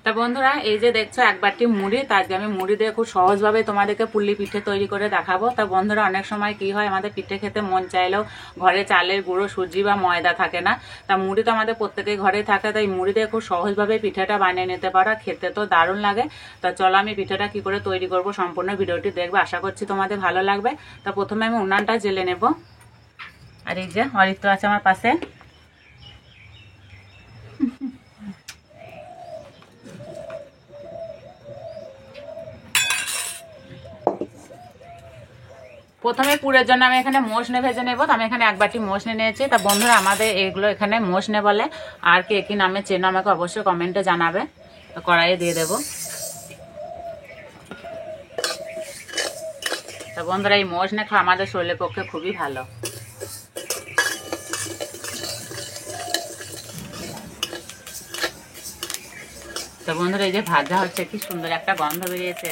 তা বন্ধুরা, এই যে দেখছো এক বাটি মুড়ি, তা আজকে আমি মুড়ি দিয়ে খুব সহজভাবে তোমাদেরকে পুলি পিঠে তৈরি করে দেখাবো। তা বন্ধুরা, অনেক সময় কি হয়, আমাদের পিঠে খেতে মন চাইলেও ঘরে চালের গুঁড়ো, সুজি বা ময়দা থাকে না। তা মুড়ি তো আমাদের প্রত্যেকের ঘরে থাকে, তাই মুড়ি দিয়ে খুব সহজভাবে পিঠেটা বানিয়ে নিতে পারো, খেতে তো দারুণ লাগে। তা চলো আমি পিঠেটা কি করে তৈরি করব সম্পূর্ণ ভিডিওটি দেখবে, আশা করছি তোমাদের ভালো লাগবে। তা প্রথমে আমি উনানটা জেলে নেব। আর এই যে অরিত্র আছে আমার পাশে। প্রথমে পুরের জন্য আমি এখানে মোষনে ভেজে নেবো। তো আমি এখানে এক বাটি মোষনে নিয়েছি। তা বন্ধুরা, আমাদের এগুলো এখানে মোষনে বলে, আর কে কি নামে চেনো আমাকে অবশ্যই কমেন্টে জানাবে। তো কড়াইয়ে দিয়ে দেবো। তা বন্ধুরা, এই মোষনে খাওয়া আমাদের শরীরের পক্ষে খুবই ভালো। তো বন্ধুরা, এই যে ভাজা হচ্ছে, কি সুন্দর একটা গন্ধ বেরিয়েছে।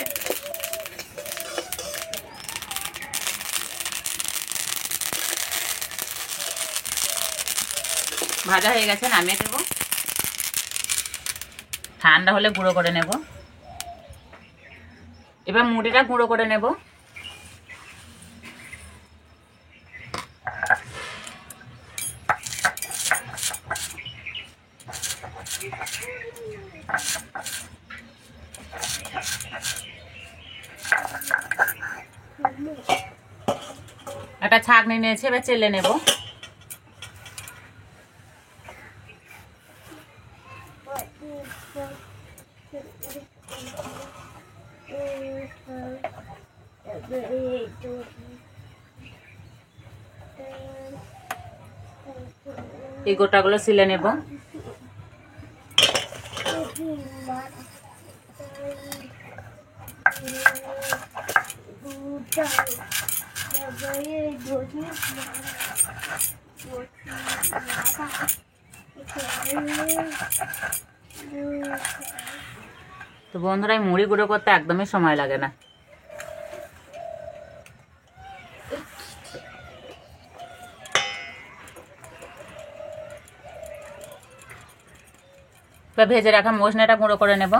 ভাজা হয়ে গেছে, নামিয়ে দেবো। ঠান্ডা হলে গুঁড়ো করে নেব। এবার মুড়িটা গুঁড়ো করে নেব। একটা ছাঁকনি নিয়েছি, এবার চেলে নেব। এই গোটাগুলো ছিলে নেব। তো বন্ধুরা, এই মুড়ি গুঁড়ো করতে একদমই সময় লাগে না। এবার ভেজে রাখা মোষনেটা গুঁড়ো করে নেব।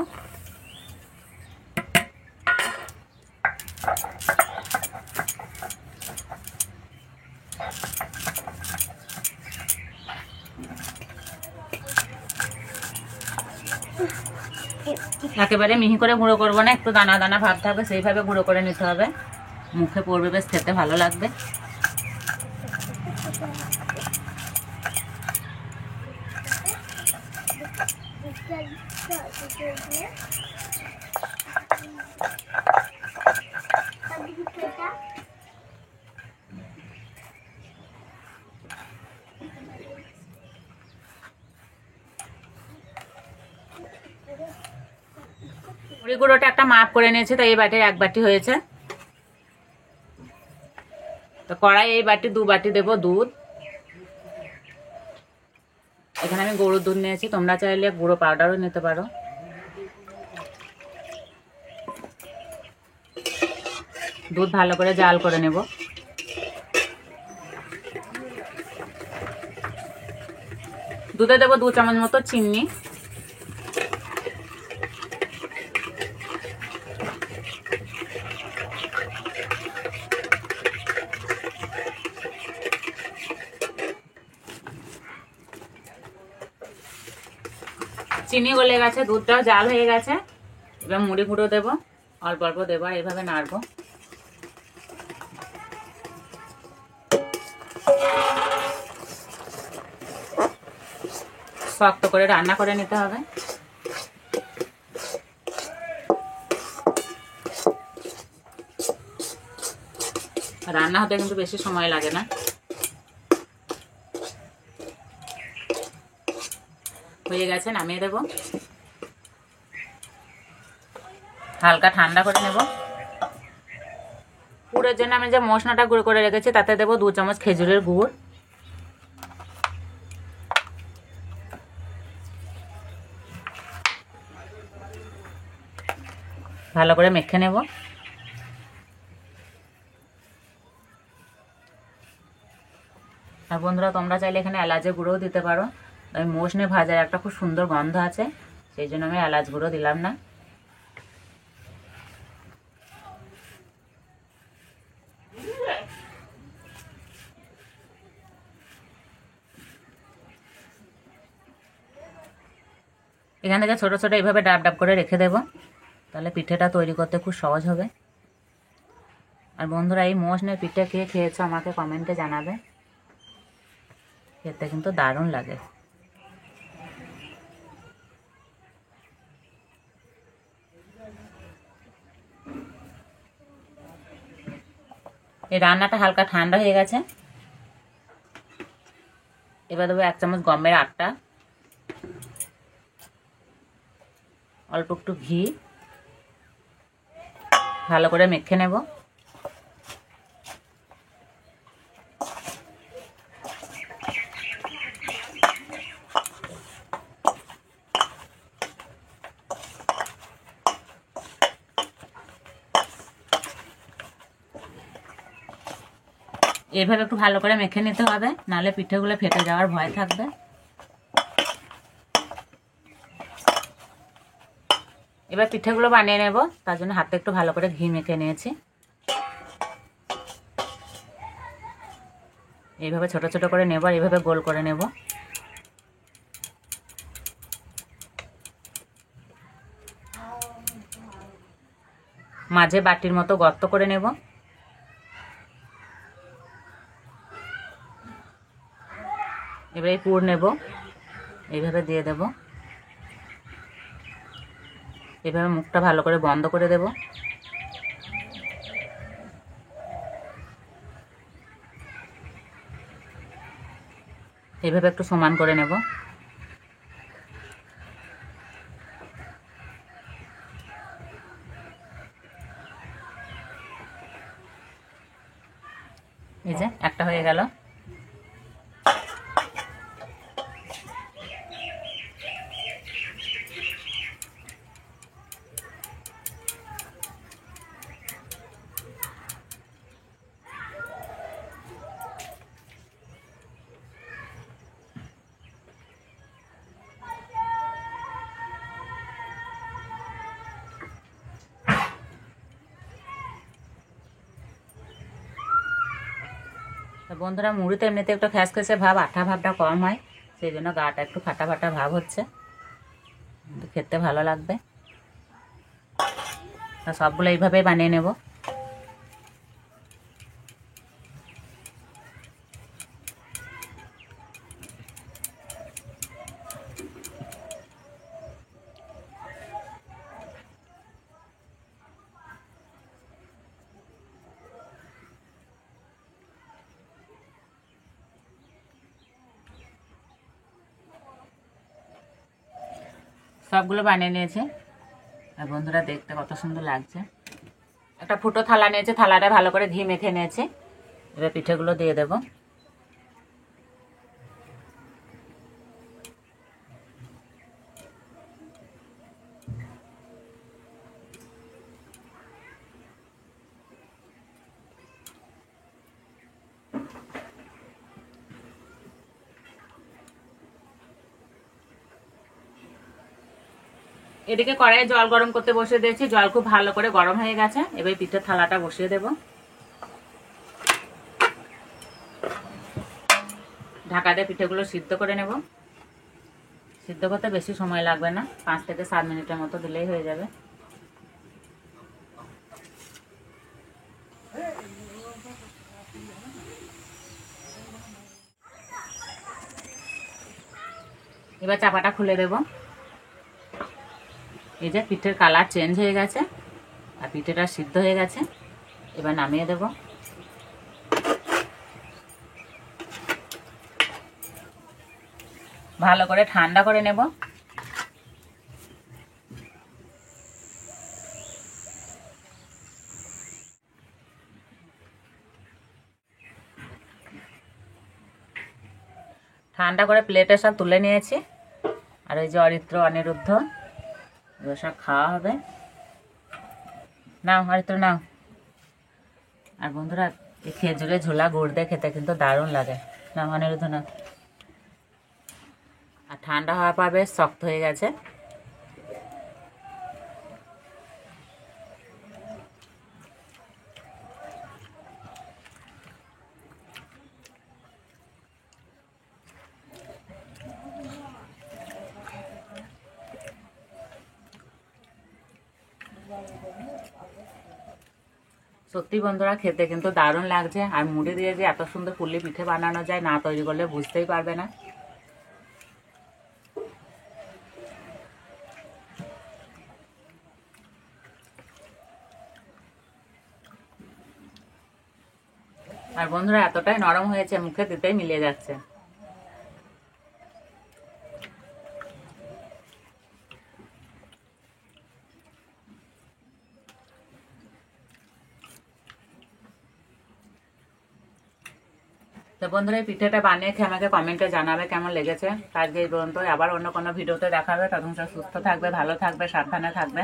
একেবারে মিহি করে গুঁড়ো করবো না, একটু দানা দানা ভাব থাকবে, সেইভাবে গুঁড়ো করে নিতে হবে। মুখে পড়বে, বেশ খেতে ভালো লাগবে। মুড়ি গুঁড়োটা একটা মাপ করে নিয়েছে, তাই এই বাটির এক বাটি হয়েছে। তো কড়াই এই বাটি 2 বাটি দেবো দুধ। এখানে আমি গরুর দুধ নিয়েছি, তোমরা চাইলে গুঁড়ো পাউডারও নিতে পারো। দুধ ভালো করে জাল করে নেব। দুধে দেবো 2 চামচ মতো চিনি। চিনি গলে গেছে, দুধটাও জাল হয়ে গেছে। এবার মুড়ি গুঁড়ো দেবো, অল্প অল্প দেবো, আর এইভাবে নাড়বো। শক্ত করে রান্না করে নিতে হবে। রান্না হতে কিন্তু বেশি সময় লাগে না। হয়ে গেছে, নামিয়ে দেবো। হালকা ঠান্ডা করে নেব। পুরের জন্য আমি যে মশলাটা গুঁড়ো করে রেখেছি, তাতে দেবো 2 চামচ খেজুরের গুড়। ভালো করে মেখে নেব। আর বন্ধুরা, তোমরা চাইলে এখানে এলাচের গুঁড়োও দিতে পারো। ওই মোষনে ভাজার একটা খুব সুন্দর গন্ধ আছে, সেই জন্য আমি এলাচ গুঁড়ো দিলাম না। এখান থেকে ছোটো ছোটো এইভাবে ডাব ডাব করে রেখে দেবো, তাহলে পিঠেটা তৈরি করতে খুব সহজ হবে। আর বন্ধুরা, এই মোষনের পিঠে কে খেয়েছো আমাকে কমেন্টে জানাবে, খেতে কিন্তু দারুণ লাগে। এই রান্নাটা হালকা ঠান্ডা হয়ে গেছে। এবার দেবো 1 চামচ গমের আটা, অল্প একটু ঘি, ভালো করে মেখে নেব। এইভাবে একটু ভালো করে মেখে নিতে হবে, নাহলে পিঠেগুলো ফেটে যাওয়ার ভয় থাকবে। এবার পিঠেগুলো বানিয়ে নেব, তার জন্য হাতে একটু ভালো করে ঘি মেখে নিয়েছি। এইভাবে ছোট ছোট করে নেব আর এইভাবে গোল করে নেব। মাঝে বাটির মতো গর্ত করে নেব। এবারে পুর নেব, এইভাবে দিয়ে দেব। এভাবে মুখটা ভালো করে বন্ধ করে দেব। এইভাবে একটু সমান করে নেব। এই যে একটা হয়ে গেল। বন্ধুরা, মুড়িতে এমনিতে একটু খ্যাসখ্যাসে ভাব, আঠা ভাবটা কম হয়, সেই জন্য গাটা একটু ফাটা ফাটা ভাব হচ্ছে, কিন্তু খেতে ভালো লাগবে। সবগুলো এইভাবেই বানিয়ে নেব। সবগুলো বানিয়ে নিয়েছে, আর বন্ধুরা দেখতে কত সুন্দর লাগছে। একটা ফুটো থালা নিয়েছে, থালাটা ভালো করে ঘি মেখে নিয়েছে। এবার পিঠেগুলো দিয়ে দেব। এদিকে কড়াইয়ে জল গরম করতে বসিয়ে দিয়েছি, জল খুব ভালো করে গরম হয়ে গেছে। এবার পিঠের থালাটা বসিয়ে দেব। ঢাকা দিয়ে পিঠেগুলো সিদ্ধ করে নেব। সিদ্ধ করতে বেশি সময় লাগবে না, 5 থেকে 7 মিনিটের মতো দিলেই হয়ে যাবে। এবার চাপাটা খুলে দেব। এই যে পিঠের কালার চেঞ্জ হয়ে গেছে আর পিঠেটা সিদ্ধ হয়ে গেছে। এবার নামিয়ে দেব। ভালো করে ঠান্ডা করে নেব। ঠান্ডা করে প্লেটে সব তুলে নিয়েছি। আর ওই যে অরিত্র অনিরুদ্ধ, এবার সব খাওয়া হবে। নাও অরিত্র নাও। আর বন্ধুরা, এই খেজুরের ঝোলা গুড় দিয়ে খেতে কিন্তু দারুণ লাগে। নাও অনিরুদ্ধ নাও। আর ঠান্ডা হওয়া পর বেশ শক্ত হয়ে গেছে। সত্যি বন্ধুরা খেতে কিন্তু দারুণ লাগছে। আর মুড়ি দিয়ে যে এত সুন্দর পুলি পিঠে বানানো যায়, না তৈরি করলে বুঝতেই পারবে না। আর বন্ধুরা এতটাই নরম হয়েছে, মুখে দিতেই মিলিয়ে যাচ্ছে। তো বন্ধুরা এই পিঠেটা বানিয়ে খেয়ে আমাকে কমেন্টে জানাবে কেমন লেগেছে। আজকে এই পর্যন্ত, আবার অন্য কোনো ভিডিওতে দেখাবে। তখন সুস্থ থাকবে, ভালো থাকবে, সাবধানে থাকবে।